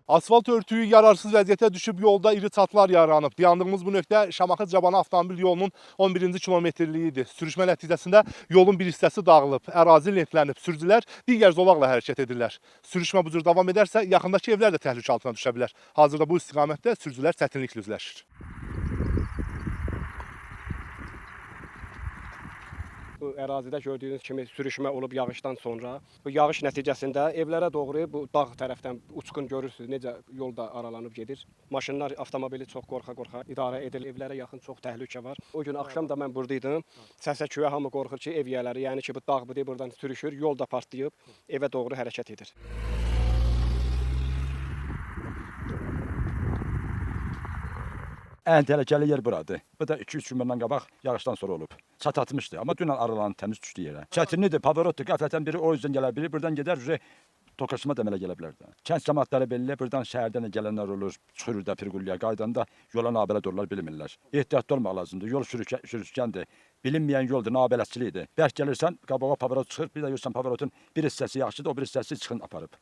Asfalt örtüyü yararsız vəziyyətə düşüb yolda iri çatılar yaranıb. Dayandığımız bu nöqtə Şamaxı-Caban avtomobil yolunun 11-ci kilometrliyidir. Sürüşmə nəticəsində yolun bir hissəsi dağılıb, ərazi lentlənib, sürücülər digər zolaqla hərəkət edirlər. Sürüşmə bu cür davam edərsə, yaxındakı evlər də təhlükə altına düşə bilər. Hazırda bu istiqamətdə sürücülər çətinliklə üzləşir. Bu ərazidə gördüyünüz kimi sürüşmə olub yağışdan sonra. Bu yağış nəticəsində evlərə doğru bu dağ tərəfdən uçqun görürsünüz necə yolda aralanıb gedir. Maşınlar, avtomobili çox qorxa-qorxa idarə edilir. Evlərə yaxın çox təhlükə var. O gün axşam da mən buradaydım. Səsə-küyə hamı qorxur ki, ev yiyələri, yəni ki bu dağ budur, buradan sürüşür, yol da partlayıb, evə doğru hərəkət edir. Ən təhlükəli yer buradır. Bu da 2-3 gün bundan qabaq yağışdan sonra olub. Çat atmışdı, amma dünən aralanıb təmiz düşdü yerə. Çətinlidir, pavorotdur, qəflətən biri o yüzden gələ bilir, buradan gedər, tokaşma demələ gələ bilər də. Kənd cəmaatları belli, buradan şəhərdən gələnlər olur, çıxır da Pirqulliyə qaydanda yola nabələ dururlar, bilmirlər. Ehtiyatlı olmaq lazımdır, yol sürüşkəndir, bilinməyən yoldur, nabələçilikdir. Bərk gəlirsən, qabağa pavorot çıxır, bir də görürsən pavorotun bir hissəsi yaxşıdır, o bir hissəsi çıxın aparıb.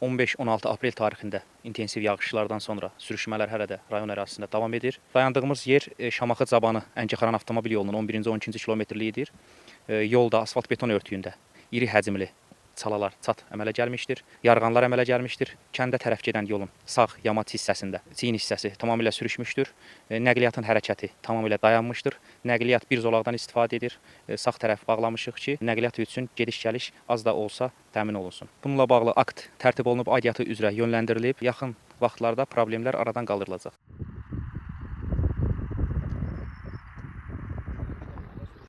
15-16 aprel tarixində intensiv yağışlardan sonra sürüşmələr hələ də rayon ərazisində davam edir. Dayandığımız yer Şamaxı-Cabanı Əncəxaran avtomobil yolunun 11-ci 12-ci kilometrliyidir. Yolda asfalt beton örtüyündə iri həcmli çalalar, çat əmələ gəlmişdir. Yarğanlar əmələ gəlmişdir. Kəndə tərəf gedən yolun sağ yamaç hissəsində çiyin hissəsi tamamilə sürüşmüşdür. Nəqliyyatın hərəkəti tamamilə dayanmışdır. Nəqliyyat bir zolaqdan istifadə edir. Sağ tərəf bağlamışıq ki, nəqliyyat üçün gediş-gəliş az da olsa təmin olunsun. Bununla bağlı akt tərtib olunub aidiyyatı üzrə yönləndirilib. Yaxın vaxtlarda problemlər aradan qaldırılacaq.